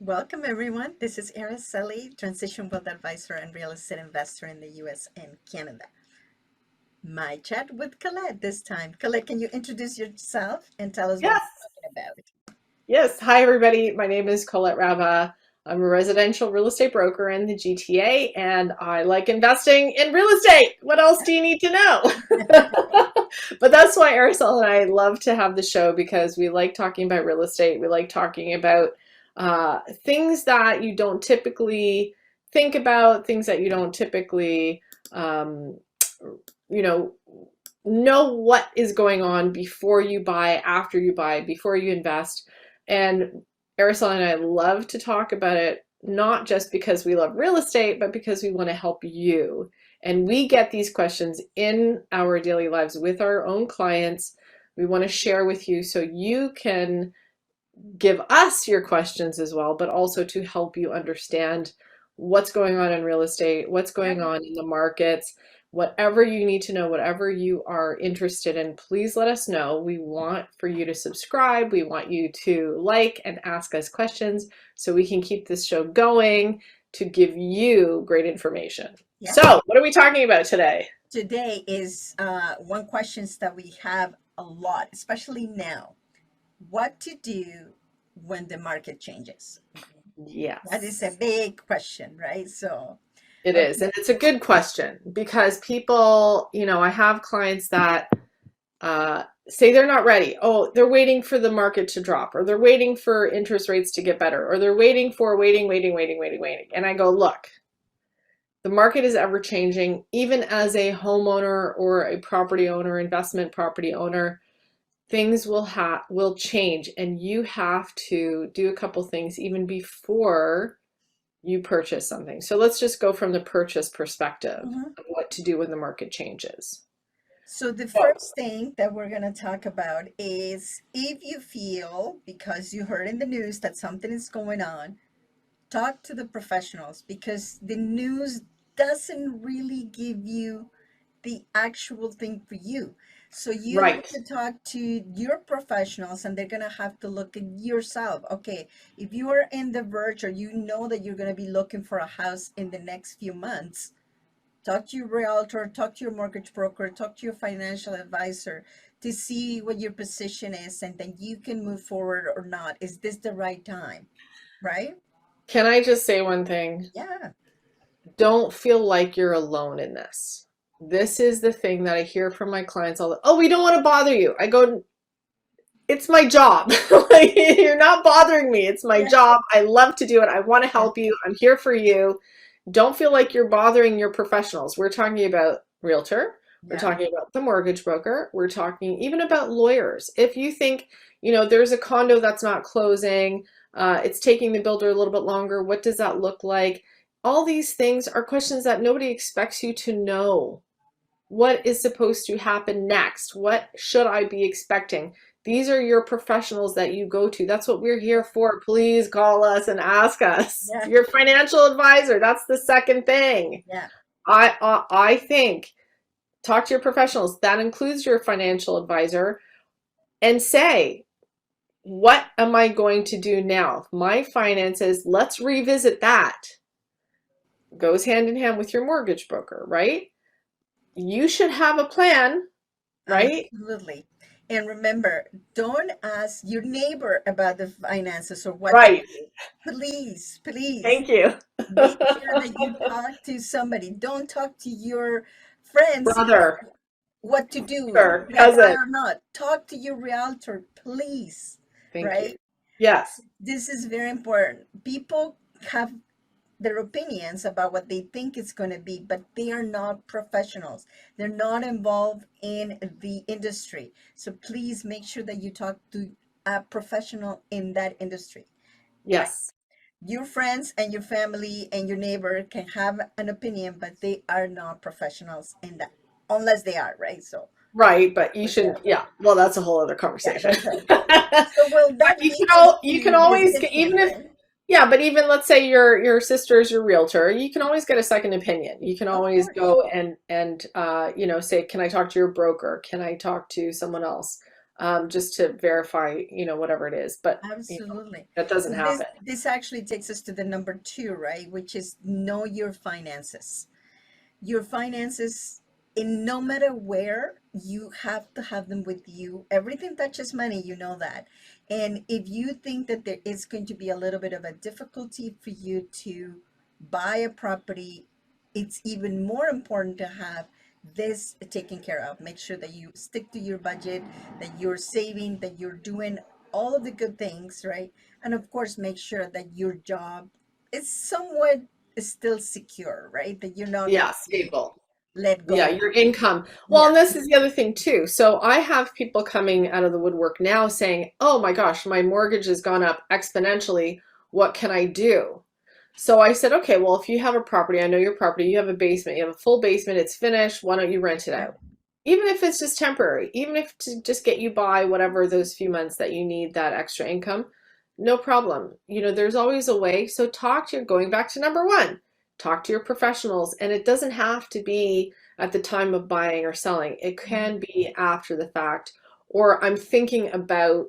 Welcome, everyone. This is Araceli, Transition Wealth Advisor and Real Estate Investor in the US and Canada. My chat with Colette this time. Colette, can you introduce yourself and tell us what Yes, we're talking about? yes. Hi, everybody. My name is Colette Rava. I'm a residential real estate broker in the GTA, and I like investing in real estate. What else do you need to know? But that's why Araceli and I love to have the show because we like talking about real estate. We like talking about things that you don't typically think about, things that you don't typically, um, you know what is going on before you buy, after you buy, before you invest. And Araceli and I love to talk about it, not just because we love real estate, but because we want to help you. And we get these questions in our daily lives with our own clients. We want to share with you so you can give us your questions as well, but also to help you understand what's going on in real estate, what's going on in the markets, whatever you need to know, whatever you are interested in, please let us know. We want for you to subscribe. We want you to like and ask us questions so we can keep this show going to give you great information. Yeah. So, what are we talking about today? Today is one questions that we have a lot, especially now. What to do when the market changes? That is a Yes. big question, right? So, It okay. is, and it's a good question because people, I have clients that say they're not ready. Oh, they're waiting for the market to drop, or they're waiting for interest rates to get better, or they're waiting. And I go, look, the market is ever changing. Even as a homeowner or a property owner, investment property owner, things will change, and you have to do a couple things even before you purchase something. So let's just go from the purchase perspective Mhm. of what to do when the market changes. So the So, first thing that we're going to talk about is if you feel, because you heard in the news that something is going on, talk to the professionals because the news doesn't really give you the actual thing for you. So you have right. to talk to your professionals and they're going to have to look at yourself. Okay, if you are in the verge or you know that you're going to be looking for a house in the next few months, talk to your realtor, talk to your mortgage broker, talk to your financial advisor to see what your position is and then you can move forward or not. Is this the right time? Right? Can I just say one thing? Yeah. Don't feel like you're alone in this. This is the thing that I hear from my clients all the, oh, we don't want to bother you. I go, it's my job. Like, you're not bothering me. It's my Yeah. job. I love to do it. I want to Yeah. help you. I'm here for you. Don't feel like you're bothering your professionals. We're talking about realtor. We're Yeah. talking about the mortgage broker. We're talking even about lawyers. If you think, there's a condo that's not closing, it's taking the builder a little bit longer, what does that look like? All these things are questions that nobody expects you to know. What is supposed to happen next? What should I be expecting? These are your professionals that you go to. That's what we're here for. Please call us and ask us. Yeah. Your financial advisor. That's the second thing. Yeah. I think talk to your professionals. That includes your financial advisor and say, what am I going to do now? My finances, let's revisit that. Goes hand in hand with your mortgage broker, right? You should have a plan, right? Absolutely. And remember, don't ask your neighbor about the finances or what to Right. do. Please, please Thank you. make sure that you talk to somebody. Don't talk to your friends Brother, what to do, sister, should I buy cousin. or not. Talk to your realtor, please. Thank you. Right? Yes. This is very important. People have their opinions about what they think it's going to be, but they are not professionals. They're not involved in the industry. So please make sure that you talk to a professional in that industry, right? Yes. Your friends and your family and your neighbor can have an opinion, but they are not professionals in that, unless they are, right? So, Right, but you but yeah, shouldn't, yeah. Well, that's a whole other yeah, conversation. that's right. So will But that lead us you can to always get, decision, even if, right? yeah, but even let's say your sister's your realtor, you can always get a second opinion. You can Of always course. go and say, can I talk to your broker? Can I talk to someone else? just to verify, whatever it is. But, Absolutely. that So doesn't this happen. this actually takes us to the number two, right? Which is know your finances. Your finances, in no matter where, you have to have them with you. Everything touches money, you know that. And if you think that there is going to be a little bit of a difficulty for you to buy a property, it's even more important to have this taken care of. Make sure that you stick to your budget, that you're saving, that you're doing all of the good things, right? And of course, make sure that your job is somewhat is still secure, right? That you're not going Yeah, to be stable. let Yeah, go. your income. Well, Yeah, and this is the other thing too. So I have people coming out of the woodwork now saying, "Oh my gosh, my mortgage has gone up exponentially. What can I do?" So I said, "Okay, well, if you have a property, I know your property, you have a basement, you have a full basement, it's finished, why don't you rent it yeah, out? Even if it's just temporary, even if to just get you by whatever those few months that you need that extra income, no problem. There's always a way. So going back to number one, talk to your professionals, and it doesn't have to be at the time of buying or selling. It mhm, can be after the fact, or I'm thinking about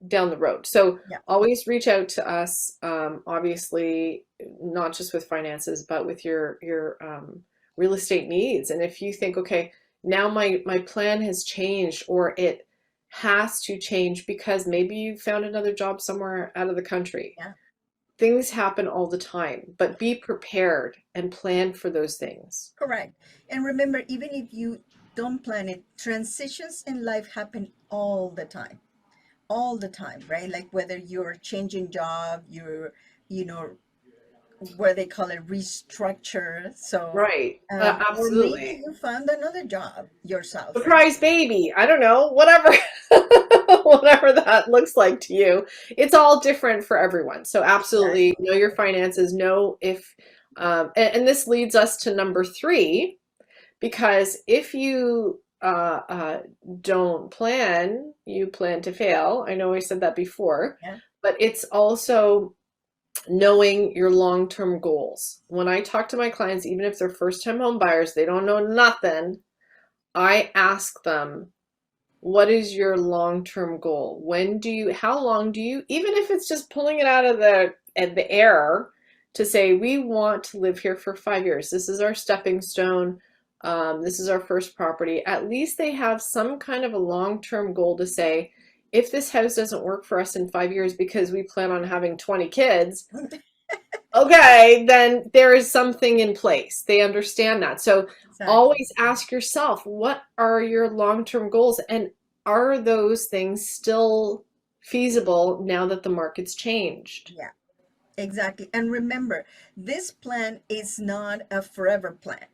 down the road. So yeah, always reach out to us. Obviously, not just with finances, but with your real estate needs. And if you think, okay, now my plan has changed, or it has to change because maybe you found another job somewhere out of the country. yeah. Things happen all the time, but be prepared and plan for those things. Correct. And remember, even if you don't plan it, transitions in life happen all the time, right? Like whether you're changing job, you're, you know, where they call it restructure. So, Right. or maybe Absolutely. you found another job yourself, right? Surprise baby. I don't know, whatever, whatever that looks like to you. It's all different for everyone. So absolutely Exactly. know your finances, know if, and this leads us to number three, because if you don't plan, you plan to fail. I know I said that before, Yeah. but it's also knowing your long-term goals. When I talk to my clients, even if they're first-time home buyers, they don't know nothing, I ask them, what is your long-term goal? How long do you, even if it's just pulling it out of the air to say, we want to live here for 5 years. This is our stepping stone. This is our first property. At least they have some kind of a long-term goal to say, if this house doesn't work for us in 5 years because we plan on having 20 kids, okay, then there is something in place. They understand that. So Exactly. always ask yourself, what are your long-term goals? And are those things still feasible now that the market's changed? Yeah, exactly. And remember, this plan is not a forever plan.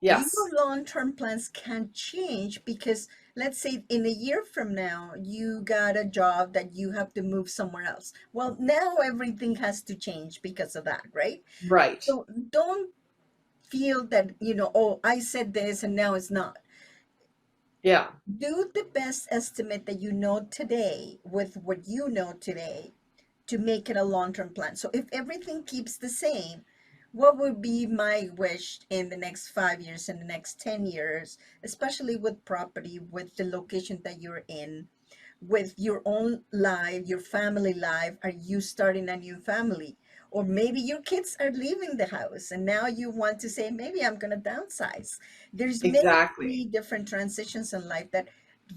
Your Yes, long-term plans can change because let's say in a year from now you got a job that you have to move somewhere else. Well, now everything has to change because of that, right? right. So don't feel that, oh, I said this and now it's not. Yeah, Do the best estimate that you know today with what you know today to make it a long-term plan. So if everything keeps the same, what would be my wish in the next 5 years, in the next 10 years, especially with property, with the location that you're in, with your own life, your family life? Are you starting a new family? Or maybe your kids are leaving the house and now you want to say, maybe I'm going to downsize. There's many exactly. different transitions in life that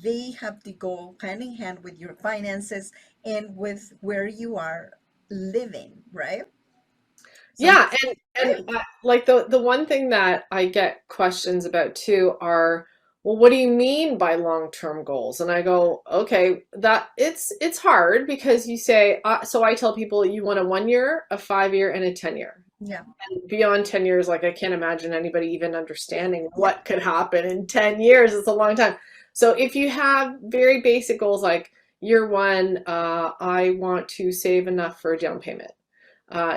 they have to go hand in hand with your finances and with where you are living, right? Some Yeah, people, and right? like the one thing that I get questions about too are, well, what do you mean by long-term goals? And I go, okay, that it's hard because you say, so I tell people you want a 1 year, a 5 year, and a 10 year. Yeah, And beyond 10 years, like I can't imagine anybody even understanding yeah, what could happen in 10 years. It's a long time. So if you have very basic goals like year one, I want to save enough for a down payment.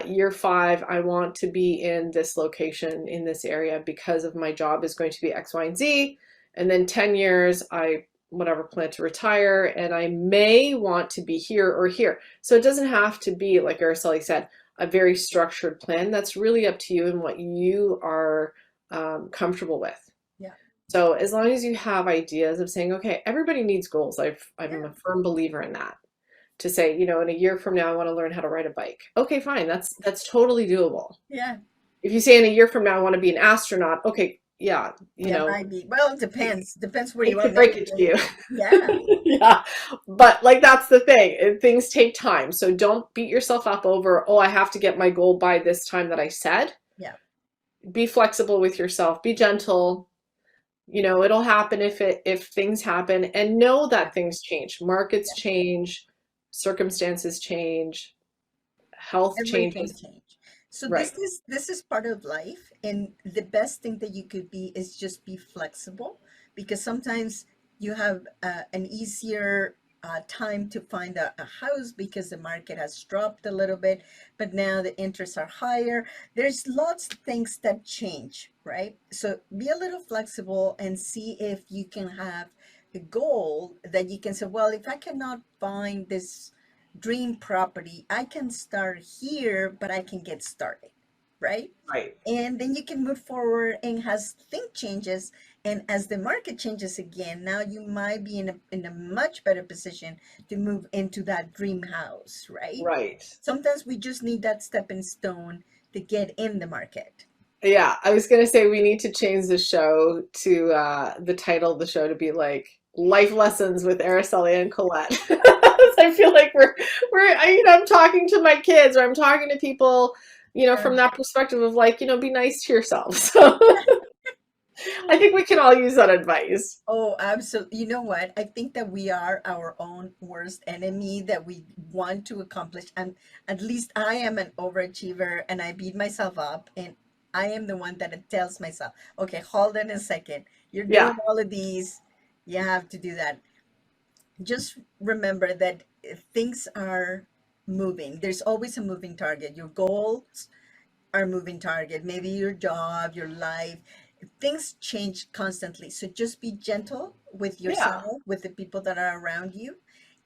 Year five, I want to be in this location in this area because of my job is going to be X, Y, and Z. And then 10 years, I whatever plan to retire and I may want to be here or here. So it doesn't have to be, like Araceli said, a very structured plan. That's really up to you and what you are comfortable with. yeah. So as long as you have ideas of saying, okay, everybody needs goals. I'm Yeah. a firm believer in that. To say, in a year from now, I want to learn how to ride a bike. Okay, fine. That's totally doable. Yeah. If you say in a year from now, I want to be an astronaut. Okay, yeah, It might be. Well, it depends. Depends where you hate are to break living. it to you. Yeah. Yeah, but like that's the thing. Things take time. So don't beat yourself up over, oh, I have to get my goal by this time that I said. Yeah. Be flexible with yourself. Be gentle. It'll happen if things happen, and know Yeah. that things change. Markets Yeah. change, circumstances change, health Everything changes. changed. So Right. this is part of life, and the best thing that you could be is just be flexible, because sometimes you have an easier time to find a house because the market has dropped a little bit, but now the interests are higher. There's lots of things that change, right? So be a little flexible and see if you can have a goal that you can say, well, if I cannot find this dream property, I can start here, but I can get started, right? Right. And then you can move forward, and as thing changes, and as the market changes again, now you might be in a much better position to move into that dream house, right? Right. Sometimes we just need that stepping stone to get in the market. Yeah, I was gonna say we need to change the show to the title of the show to be like Life Lessons with Araceli and Colette. I feel like I'm talking to my kids, or I'm talking to people, Yeah. from that perspective of like, be nice to yourself. So I think we can all use that advice. Oh, absolutely. You know what? I think that we are our own worst enemy that we want to accomplish. And at least I am an overachiever and I beat myself up. And I am the one that tells myself, okay, hold on a second. You're Yeah, doing all of these. You have to do that. Just remember that things are moving. There's always a moving target. Your goals are moving target, maybe your job, your life. Things change constantly. So just be gentle with yeah, yourself, with the people that are around you,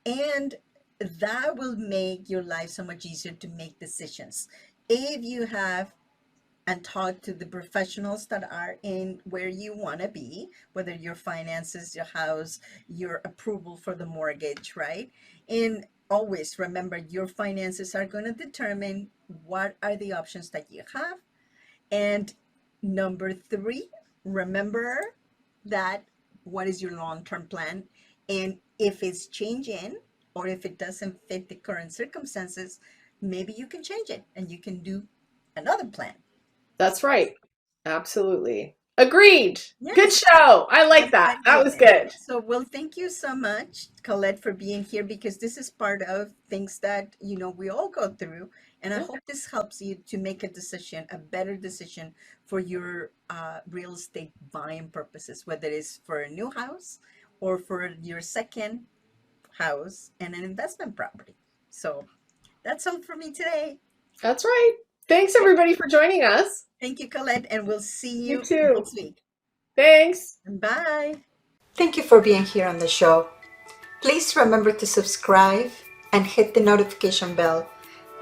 and that will make your life so much easier to make decisions. If you have and talk to the professionals that are in where you want to be, whether your finances, your house, your approval for the mortgage, right? And always remember your finances are going to determine what are the options that you have. And number three, remember that what is your long-term plan? And if it's changing or if it doesn't fit the current circumstances, maybe you can change it and you can do another plan. that's right. Absolutely. Agreed. Good Yes, show. I like that's that. That was excellent. good. So, well, thank you so much, Colette, for being here, because this is part of things that, we all go through. And I Yeah. hope this helps you to make a decision, a better decision for your real estate buying purposes, whether it's for a new house or for your second house and an investment property. So, that's all for me today. That's right. Thanks everybody for joining us. Thank you, Colette, and we'll see You you too. next week. Thanks. Bye. Thank you for being here on the show. Please remember to subscribe and hit the notification bell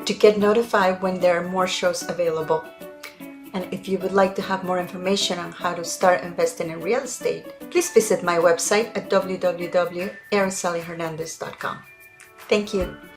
to get notified when there are more shows available. And if you would like to have more information on how to start investing in real estate, please visit my website at www.aracelihernandez.com. Thank you.